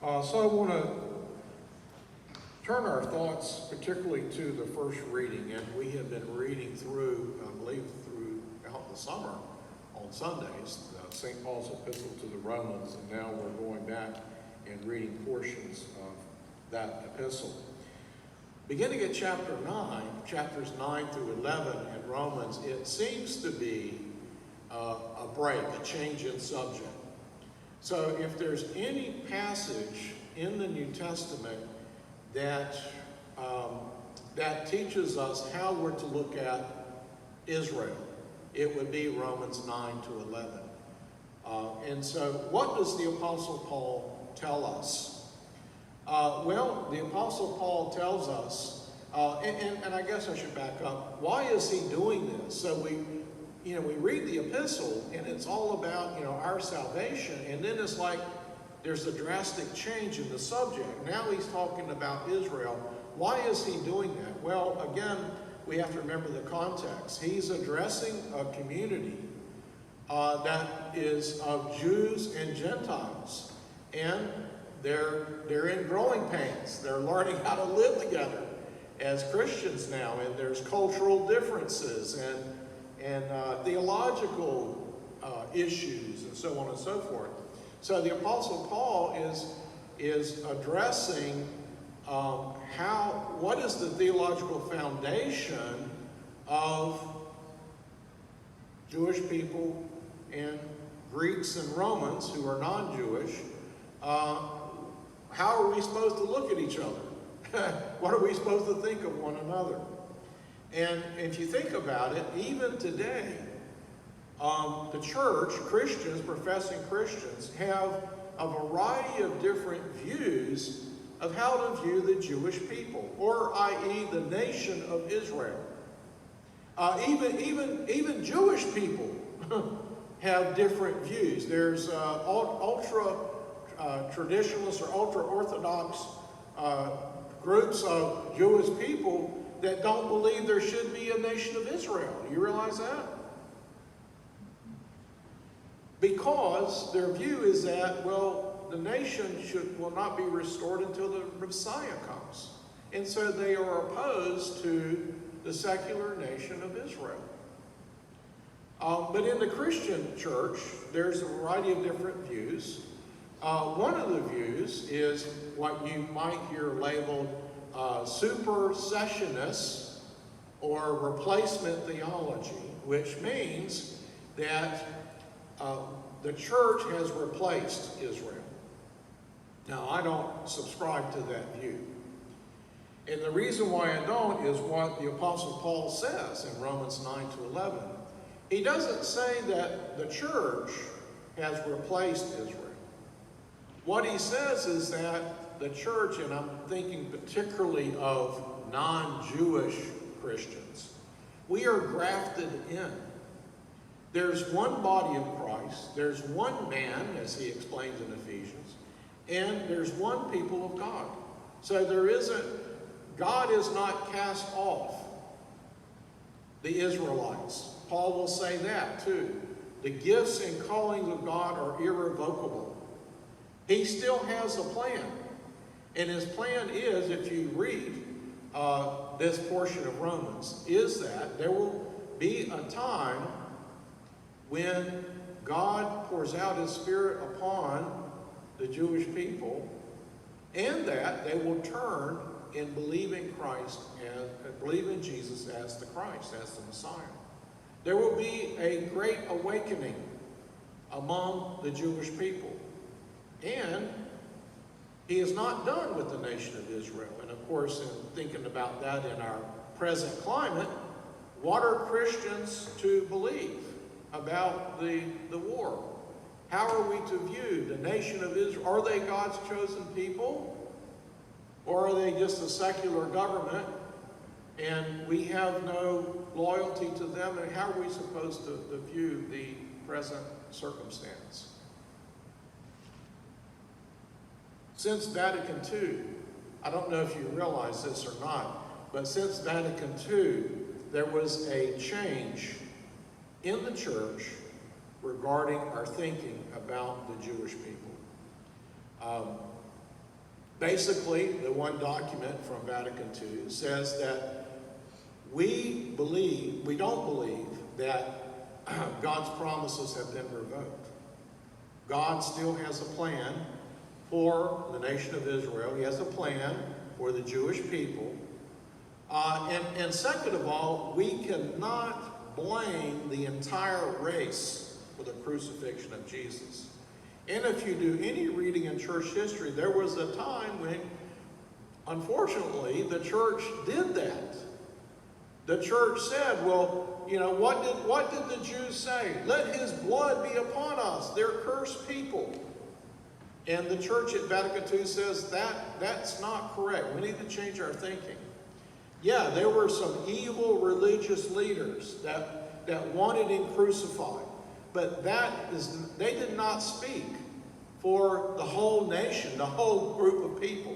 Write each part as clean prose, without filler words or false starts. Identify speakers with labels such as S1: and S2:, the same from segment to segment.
S1: So I want to turn our thoughts particularly to the first reading, and we have been reading through, I believe, throughout the summer on Sundays, St. Paul's epistle to the Romans, and now we're going back and reading portions of that epistle. Beginning at chapters 9 through 11 in Romans, it seems to be a break, a change in subject. So if there's any passage in the New Testament that teaches us how we're to look at Israel, it would be Romans 9 to 11. And so what does the Apostle Paul tell us? Well, the Apostle Paul tells us, and I guess I should back up, why is he doing this? So we read the epistle, and it's all about, our salvation, and then it's like there's a drastic change in the subject. Now he's talking about Israel. Why is he doing that? Well, again, we have to remember the context. He's addressing a community that is of Jews and Gentiles, and they're in growing pains. They're learning how to live together as Christians now, and there's cultural differences and theological issues and so on and so forth. So the Apostle Paul is addressing what is the theological foundation of Jewish people and Greeks and Romans who are non-Jewish. How are we supposed to look at each other? What are we supposed to think of one another? And if you think about it, even today, the church, Christians, professing Christians, have a variety of different views of how to view the Jewish people, or i.e. the nation of Israel. Even Jewish people have different views. There's ultra-traditionalists or ultra-Orthodox groups of Jewish people that don't believe there should be a nation of Israel. Do you realize that? Because their view is that, the nation will not be restored until the Messiah comes. And so they are opposed to the secular nation of Israel. But in the Christian church, there's a variety of different views. One of the views is what you might hear labeled supersessionist or replacement theology, which means that the church has replaced Israel. Now, I don't subscribe to that view. And the reason why I don't is what the Apostle Paul says in Romans 9 to 11. He doesn't say that the church has replaced Israel. What he says is that the church, and I'm thinking particularly of non-Jewish Christians, we are grafted in. There's one body of Christ, there's one man, as he explains in Ephesians, and there's one people of God. So God is not cast off the Israelites. Paul will say that too. The gifts and callings of God are irrevocable. He still has a plan. And his plan is, if you read this portion of Romans, is that there will be a time when God pours out his Spirit upon the Jewish people, and that they will turn and believe in Christ and believe in Jesus as the Christ, as the Messiah. There will be a great awakening among the Jewish people. And he is not done with the nation of Israel. And of course, in thinking about that in our present climate, what are Christians to believe about the war? How are we to view the nation of Israel? Are they God's chosen people? Or are they just a secular government and we have no loyalty to them? And how are we supposed to view the present circumstance? Since Vatican II, I don't know if you realize this or not, but since Vatican II, there was a change in the church regarding our thinking about the Jewish people. Basically, the one document from Vatican II says that we don't believe that God's promises have been revoked. God still has a plan for the nation of Israel. He has a plan for the Jewish people. And second of all, we cannot blame the entire race for the crucifixion of Jesus. And if you do any reading in church history, there was a time when, unfortunately, the church did that. The church said, well, you know, what did the Jews say? Let his blood be upon us. They're cursed people. And the church at Vatican II says that's not correct. We need to change our thinking. Yeah, there were some evil religious leaders that wanted him crucified. But they did not speak for the whole nation, the whole group of people.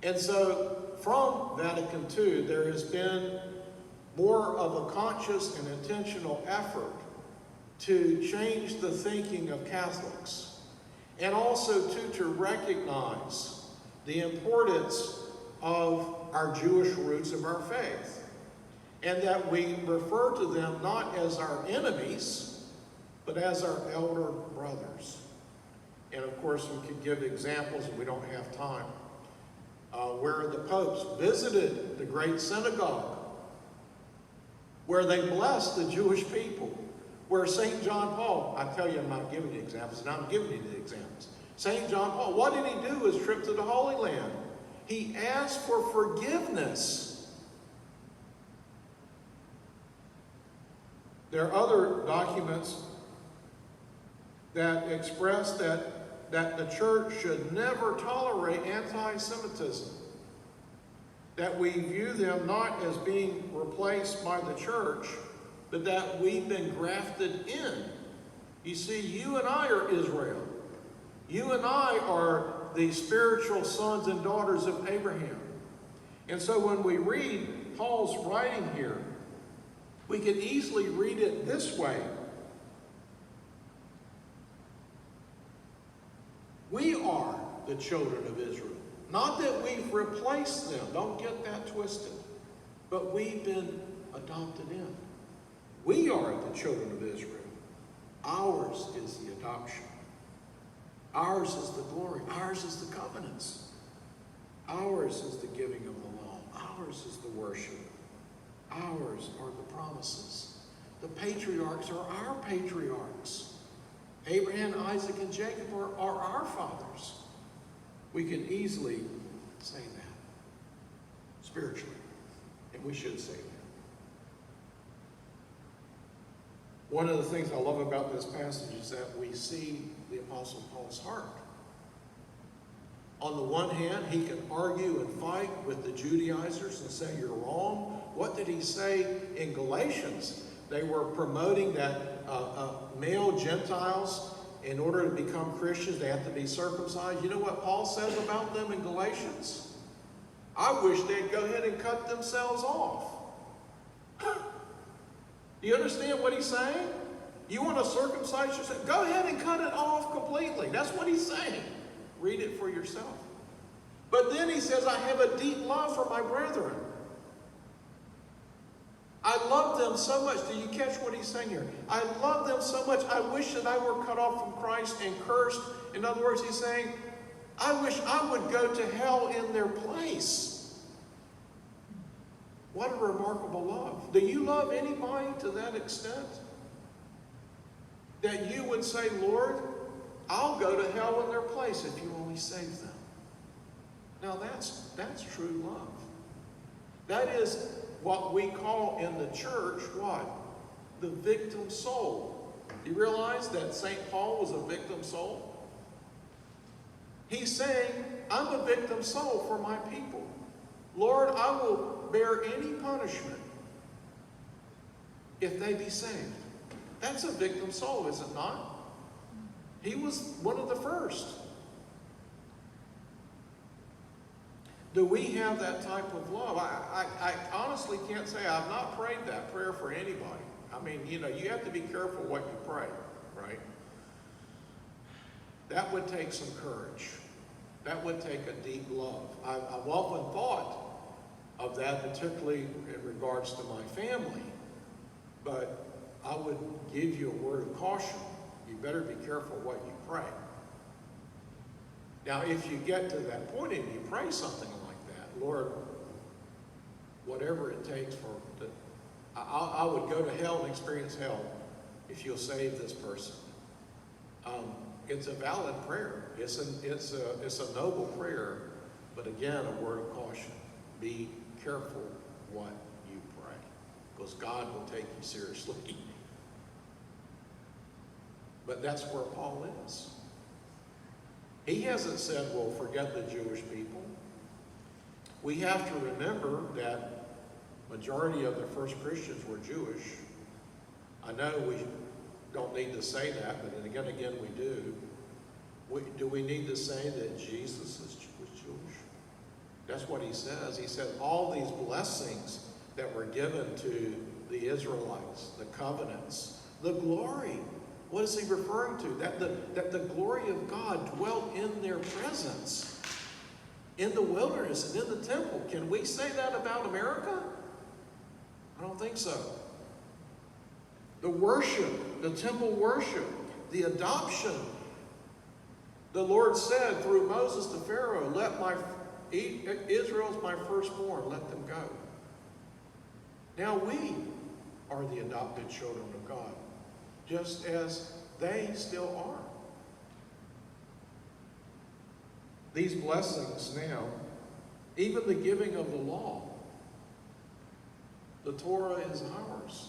S1: And so from Vatican II, there has been more of a conscious and intentional effort to change the thinking of Catholics, and also to recognize the importance of our Jewish roots of our faith, and that we refer to them not as our enemies, but as our elder brothers. And of course, we could give examples, and we don't have time, where the popes visited the great synagogue, where they blessed the Jewish people, where St. John Paul, I tell you I'm not giving you examples, and I'm giving you the examples. St. John Paul, what did he do his trip to the Holy Land? He asked for forgiveness. There are other documents that express that the church should never tolerate anti-Semitism, that we view them not as being replaced by the church, but that we've been grafted in. You see, you and I are Israel. You and I are the spiritual sons and daughters of Abraham. And so when we read Paul's writing here, we can easily read it this way. We are the children of Israel. Not that we've replaced them, don't get that twisted, but we've been adopted in. We are the children of Israel. Ours is the adoption. Ours is the glory. Ours is the covenants. Ours is the giving of the law. Ours is the worship. Ours are the promises. The patriarchs are our patriarchs. Abraham, Isaac, and Jacob are our fathers. We can easily say that spiritually, and we should say that. One of the things I love about this passage is that we see the Apostle Paul's heart. On the one hand, he can argue and fight with the Judaizers and say, you're wrong. What did he say in Galatians? They were promoting that male Gentiles, in order to become Christians, they have to be circumcised. You know what Paul says about them in Galatians? I wish they'd go ahead and cut themselves off. Do you understand what he's saying? You want to circumcise yourself? Go ahead and cut it off completely. That's what he's saying. Read it for yourself. But then he says, I have a deep love for my brethren. I love them so much. Do you catch what he's saying here? I love them so much. I wish that I were cut off from Christ and cursed. In other words, he's saying, I wish I would go to hell in their place. What a remarkable love. Do you love anybody to that extent? That you would say, Lord, I'll go to hell in their place if you only save them. Now that's true love. That is what we call in the church, what? The victim soul. You realize that St. Paul was a victim soul? He's saying, I'm a victim soul for my people. Lord, I will bear any punishment if they be saved. That's a victim soul, is it not? He was one of the first. Do we have that type of love? I honestly can't say I've not prayed that prayer for anybody. I mean, you know, you have to be careful what you pray, right? That would take some courage. That would take a deep love. I've often thought of that, particularly in regards to my family, but I would give you a word of caution. You better be careful what you pray. Now, if you get to that point and you pray something like that, Lord, whatever it takes I would go to hell and experience hell if you'll save this person. It's a valid prayer. It's a noble prayer, but again, a word of caution. Be careful what you pray, because God will take you seriously. But that's where Paul is. He hasn't said, well, forget the Jewish people. We have to remember that majority of the first Christians were Jewish. I know we don't need to say that, but then again we do. Do we need to say that Jesus was Jewish? That's what he says. He said all these blessings that were given to the Israelites, the covenants, the glory. What is he referring to? That the glory of God dwelt in their presence, in the wilderness and in the temple. Can we say that about America? I don't think so. The worship, the temple worship, the adoption. The Lord said through Moses to Pharaoh, Israel's my firstborn, let them go. Now we are the adopted children of God, just as they still are. These blessings now, even the giving of the law, the Torah is ours.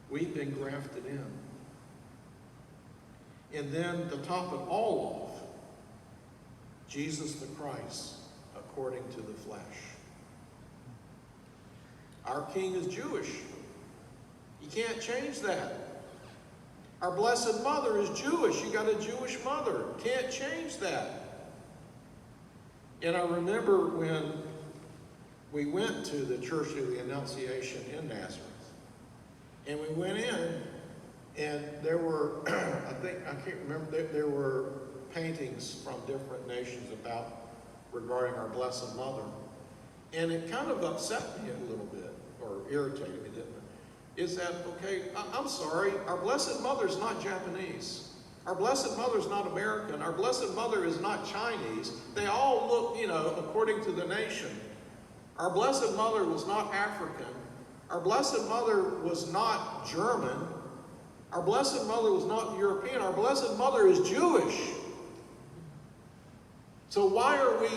S1: We've been grafted in. And then to top it all off, Jesus the Christ, according to the flesh. Our King is Jewish. You can't change that. Our Blessed Mother is Jewish. You got a Jewish mother. Can't change that. And I remember when we went to the Church of the Annunciation in Nazareth. And we went in, and there were, I can't remember, there were paintings from different nations regarding our Blessed Mother. And it kind of upset me a little bit, or irritated me, didn't it? Is that, okay, I'm sorry, our Blessed Mother is not Japanese. Our Blessed Mother is not American. Our Blessed Mother is not Chinese. They all look, according to the nation. Our Blessed Mother was not African. Our Blessed Mother was not German. Our Blessed Mother was not European. Our Blessed Mother is Jewish. So why are we,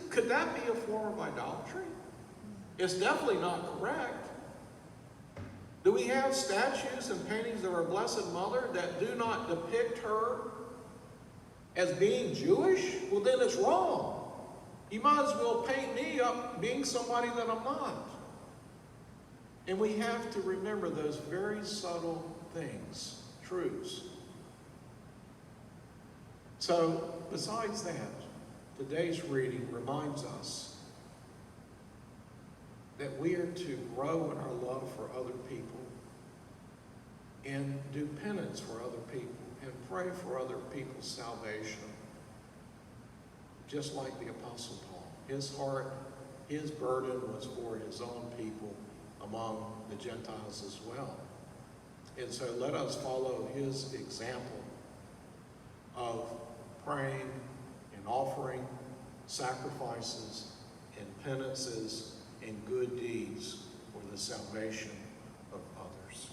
S1: could that be a form of idolatry? It's definitely not correct. Do we have statues and paintings of our Blessed Mother that do not depict her as being Jewish? Well, then it's wrong. You might as well paint me up being somebody that I'm not. And we have to remember those very subtle things, truths. So, besides that, today's reading reminds us that we are to grow in our love for other people and do penance for other people and pray for other people's salvation. Just like the Apostle Paul. His heart, his burden was for his own people among the Gentiles as well. And so let us follow his example of praying and offering sacrifices and penances and good deeds for the salvation of others.